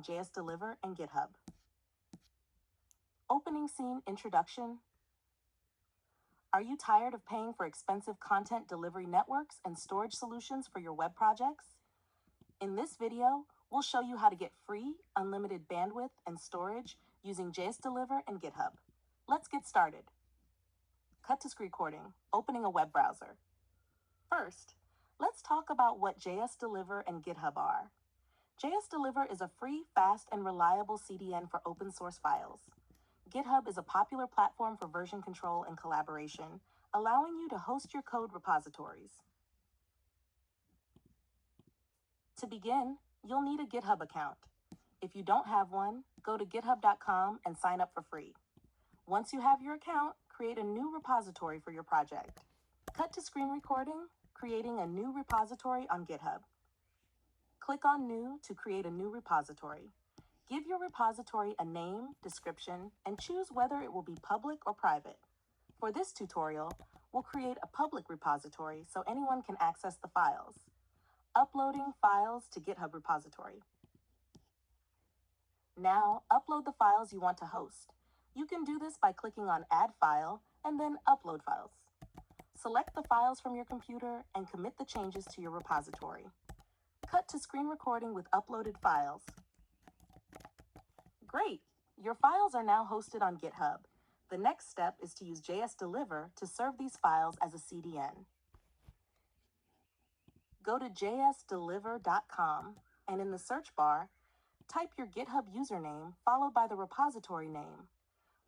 using jsDelivr and GitHub. Opening scene introduction. Are you tired of paying for expensive content delivery networks and storage solutions for your web projects? In this video, we'll show you how to get free, unlimited bandwidth and storage using jsDelivr and GitHub. Let's get started. Cut to screen recording, opening a web browser. First, let's talk about what jsDelivr and GitHub are. jsDelivr is a free, fast, and reliable CDN for open source files. GitHub is a popular platform for version control and collaboration, allowing you to host your code repositories. To begin, you'll need a GitHub account. If you don't have one, go to github.com and sign up for free. Once you have your account, create a new repository for your project. Cut to screen recording, creating a new repository on GitHub. Click on New to create a new repository. Give your repository a name, description, and choose whether it will be public or private. For this tutorial, we'll create a public repository so anyone can access the files. Uploading files to GitHub repository. Now, upload the files you want to host. You can do this by clicking on Add File and then Upload Files. Select the files from your computer and commit the changes to your repository. Cut to screen recording with uploaded files. Great! Your files are now hosted on GitHub. The next step is to use jsDelivr to serve these files as a CDN. Go to jsDelivr.com and in the search bar, type your GitHub username followed by the repository name.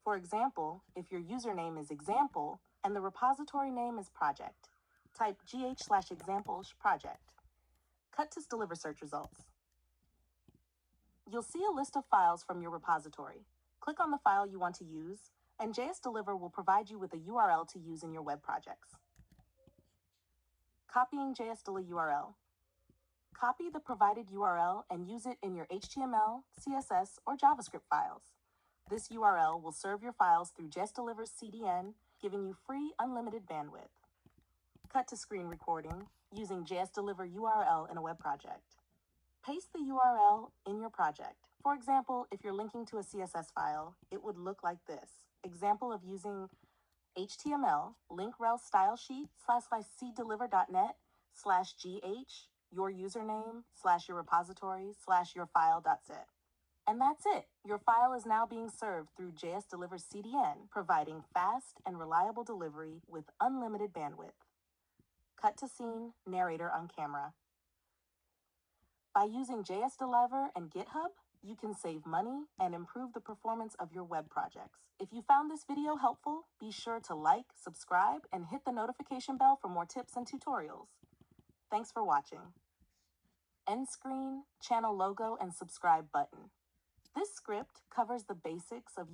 For example, if your username is example and the repository name is project, type gh/example/project. Cut to deliver search results. You'll see a list of files from your repository. Click on the file you want to use, and jsDelivr will provide you with a URL to use in your web projects. Copying jsDelivr URL. Copy the provided URL and use it in your HTML, CSS, or JavaScript files. This URL will serve your files through jsDelivr's CDN, giving you free, unlimited bandwidth. Cut to screen recording using jsDelivr URL in a web project. Paste the URL in your project. For example, if you're linking to a CSS file, it would look like this. Example of using HTML, link rel style sheet /cdelivr.net/gh, your username /your repository /your file.zip. And that's it. Your file is now being served through jsDelivr CDN, providing fast and reliable delivery with unlimited bandwidth. Cut to scene, narrator on camera. By using jsDelivr and GitHub, you can save money and improve the performance of your web projects. If you found this video helpful, be sure to like, subscribe, and hit the notification bell for more tips and tutorials. Thanks for watching. End screen, channel logo, and subscribe button. This script covers the basics of